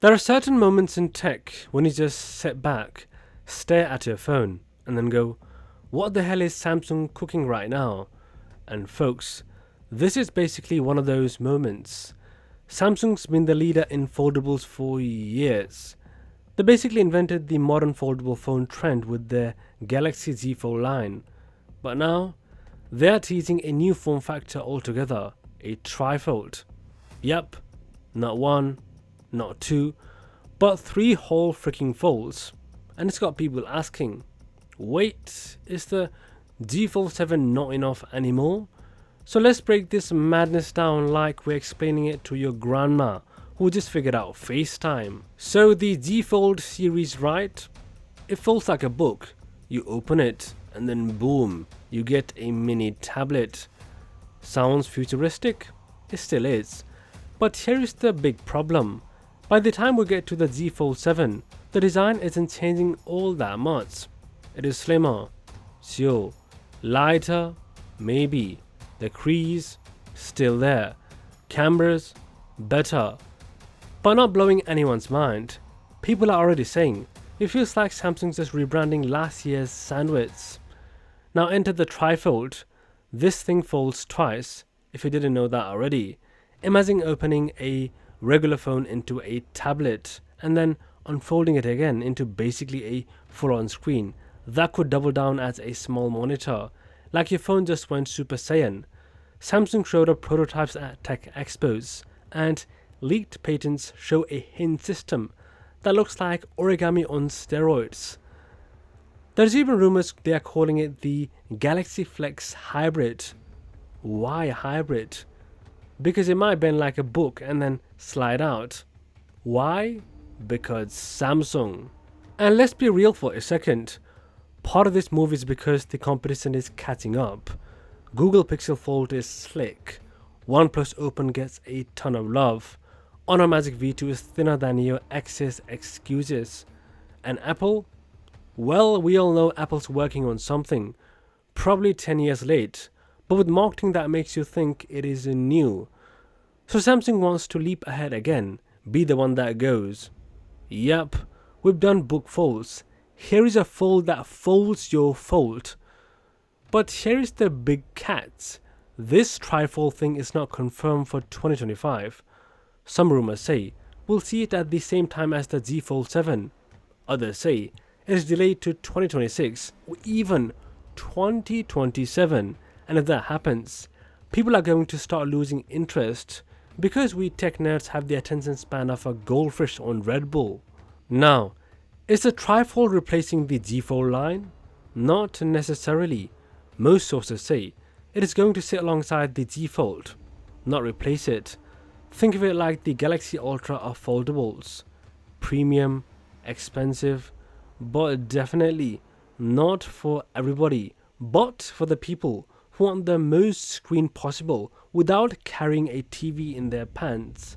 There are certain moments in tech when you just sit back, stare at your phone, and then go, what the hell is Samsung cooking right now? And folks, this is basically one of those moments. Samsung's been the leader in foldables for years. They basically invented the modern foldable phone trend with their Galaxy Z Fold line. But now, they are teasing a new form factor altogether, a trifold. Yep, not one, not two, but 3 whole freaking folds. And it's got people asking, wait, is the Z Fold 7 not enough anymore? So let's break this madness down like we're explaining it to your grandma who just figured out FaceTime. So the Z Fold series, right? It folds like a book. You open it and then boom, you get a mini tablet. Sounds futuristic? It still is. But here is the big problem. By the time we get to the Z Fold 7, the design isn't changing all that much. It is slimmer, sure, lighter, maybe. The crease, still there. Cameras, better. But not blowing anyone's mind. People are already saying, it feels like Samsung's just rebranding last year's Sandwich. Now enter the trifold. This thing folds twice, if you didn't know that already. Imagine opening a regular phone into a tablet and then unfolding it again into basically a full-on screen. That could double down as a small monitor, like your phone just went Super Saiyan. Samsung showed up prototypes at Tech Expos, and leaked patents show a hinge system that looks like origami on steroids. There's even rumors they are calling it the Galaxy Flex Hybrid. Why hybrid? Because it might bend like a book and then slide out. Why? Because Samsung. And let's be real for a second. Part of this move is because the competition is catching up. Google Pixel Fold is slick. OnePlus Open gets a ton of love. Honor Magic V2 is thinner than your excess excuses. And Apple? Well, we all know Apple's working on something. Probably 10 years late, but with marketing that makes you think it is new. So Samsung wants to leap ahead again, be the one that goes, yep, we've done book folds. Here is a fold that folds your fold. But here is the big catch. This trifold thing is not confirmed for 2025. Some rumors say we'll see it at the same time as the Z Fold 7. Others say it is delayed to 2026 or even 2027. And if that happens, people are going to start losing interest because we tech nerds have the attention span of a goldfish on Red Bull. Now, is the trifold replacing the Z Fold line? Not necessarily. Most sources say it is going to sit alongside the Z Fold, not replace it. Think of it like the Galaxy Ultra of foldables. Premium, expensive, but definitely not for everybody, but for the people who want the most screen possible without carrying a TV in their pants.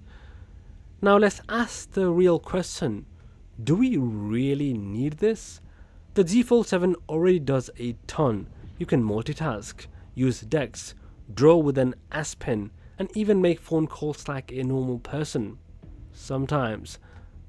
Now let's ask the real question. Do we really need this? The Z Fold 7 already does a ton. You can multitask, use DeX, draw with an S Pen, and even make phone calls like a normal person. Sometimes.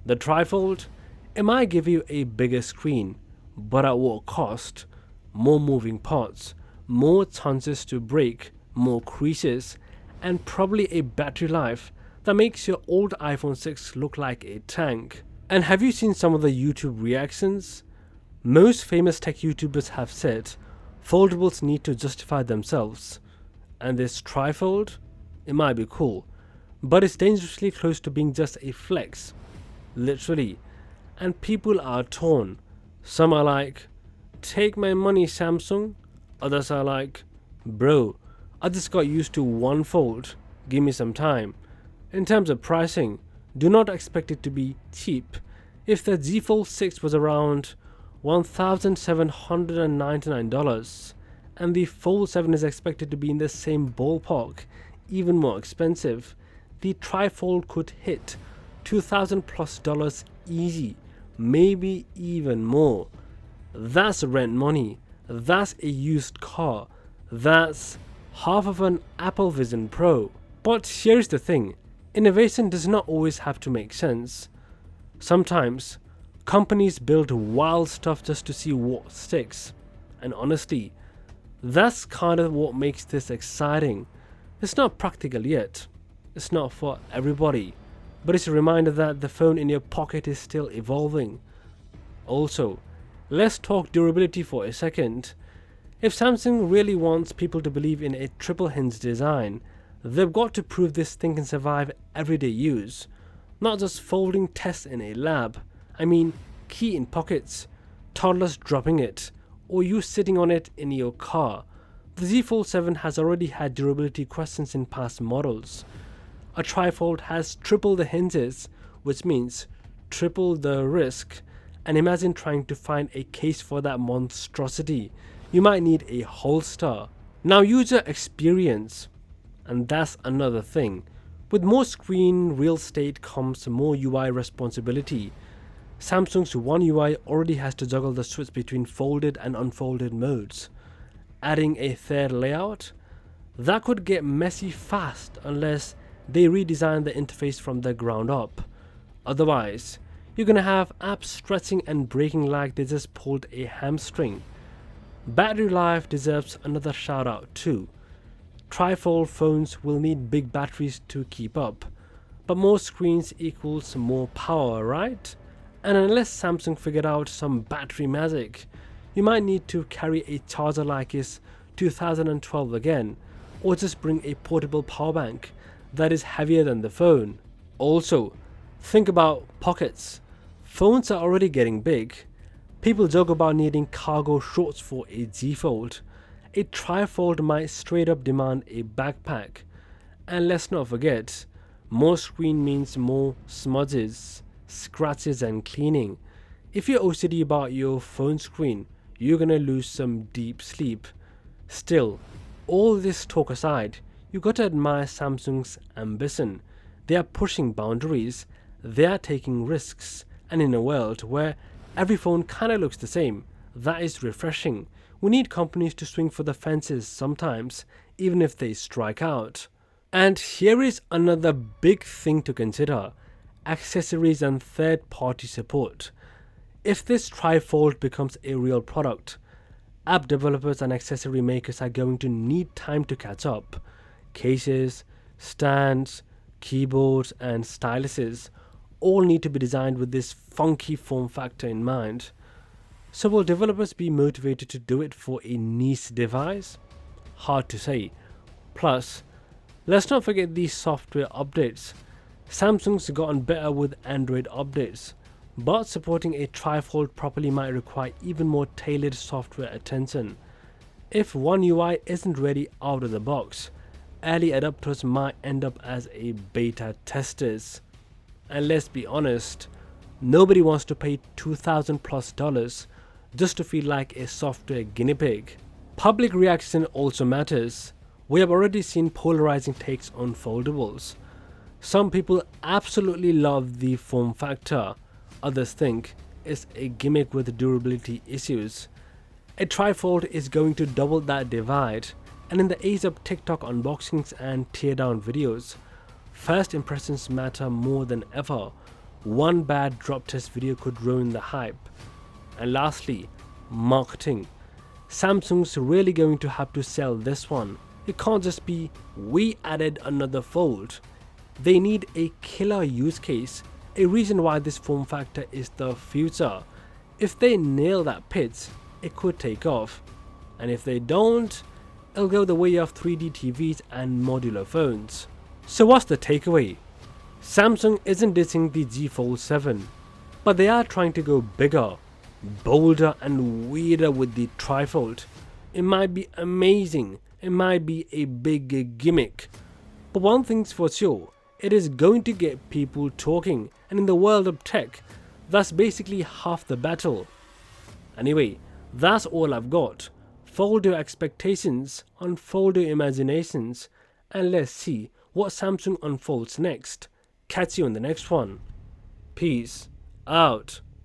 The trifold, it might give you a bigger screen, but at what cost? More moving parts, more chances to break, more creases, and probably a battery life that makes your old iPhone 6 look like a tank. And have you seen some of the YouTube reactions? Most famous tech YouTubers have said foldables need to justify themselves. And this trifold? It might be cool, but it's dangerously close to being just a flex. Literally. And people are torn. Some are like, take my money Samsung. Others are like, bro, I just got used to one fold. Give me some time. In terms of pricing, do not expect it to be cheap. If the Z Fold 6 was around $1,799 and the Fold 7 is expected to be in the same ballpark, even more expensive, the trifold could hit $2,000+ easy, maybe even more. That's rent money. That's a used car. That's half of an Apple Vision Pro. But here's the thing. Innovation does not always have to make sense. Sometimes companies build wild stuff just to see what sticks. And honestly, that's kind of what makes this exciting. It's not practical yet. It's not for everybody. But it's a reminder that the phone in your pocket is still evolving. Also, let's talk durability for a second. If Samsung really wants people to believe in a triple hinge design, they've got to prove this thing can survive everyday use. Not just folding tests in a lab. I mean, key in pockets, toddlers dropping it, or you sitting on it in your car. The Z Fold 7 has already had durability questions in past models. A trifold has triple the hinges, which means triple the risk. And imagine trying to find a case for that monstrosity. You might need a holster. Now, user experience, and that's another thing. With more screen real estate comes more UI responsibility. Samsung's One UI already has to juggle the switch between folded and unfolded modes. Adding a third layout? That could get messy fast unless they redesign the interface from the ground up. Otherwise, you're gonna have apps stretching and breaking like they just pulled a hamstring. Battery life deserves another shout out too. Trifold phones will need big batteries to keep up, but more screens equals more power, right? And unless Samsung figured out some battery magic, you might need to carry a charger like its 2012 again, or just bring a portable power bank that is heavier than the phone. Also, think about pockets. Phones are already getting big. People joke about needing cargo shorts for a Z Fold. A trifold might straight up demand a backpack. And let's not forget, more screen means more smudges, scratches and cleaning. If you're OCD about your phone screen, you're gonna lose some deep sleep. Still, all this talk aside, you gotta admire Samsung's ambition. They are pushing boundaries, they are taking risks, and in a world where every phone kinda looks the same, that is refreshing. We need companies to swing for the fences sometimes, even if they strike out. And here is another big thing to consider: accessories and third-party support. If this trifold becomes a real product, app developers and accessory makers are going to need time to catch up. Cases, stands, keyboards and styluses all need to be designed with this funky form factor in mind. So will developers be motivated to do it for a niche device? Hard to say. Plus, let's not forget these software updates. Samsung's gotten better with Android updates, but supporting a trifold properly might require even more tailored software attention. If One UI isn't ready out of the box, early adopters might end up as a beta testers. And let's be honest, nobody wants to pay $2,000+ just to feel like a software guinea pig. Public reaction also matters. We have already seen polarizing takes on foldables. Some people absolutely love the form factor, others think it's a gimmick with durability issues. A trifold is going to double that divide, and in the age of TikTok unboxings and teardown videos, first impressions matter more than ever. One bad drop test video could ruin the hype. And lastly, marketing. Samsung's really going to have to sell this one. It can't just be, we added another fold. They need a killer use case, a reason why this form factor is the future. If they nail that pitch, it could take off. And if they don't, it'll go the way of 3D TVs and modular phones. So what's the takeaway? Samsung isn't ditching the Z Fold 7, but they are trying to go bigger, bolder and weirder with the trifold. It might be amazing, it might be a big gimmick, but one thing's for sure, it is going to get people talking, and in the world of tech, that's basically half the battle. Anyway, that's all I've got. Fold your expectations, unfold your imaginations, and let's see what Samsung unfolds next. Catch you on the next one. Peace out.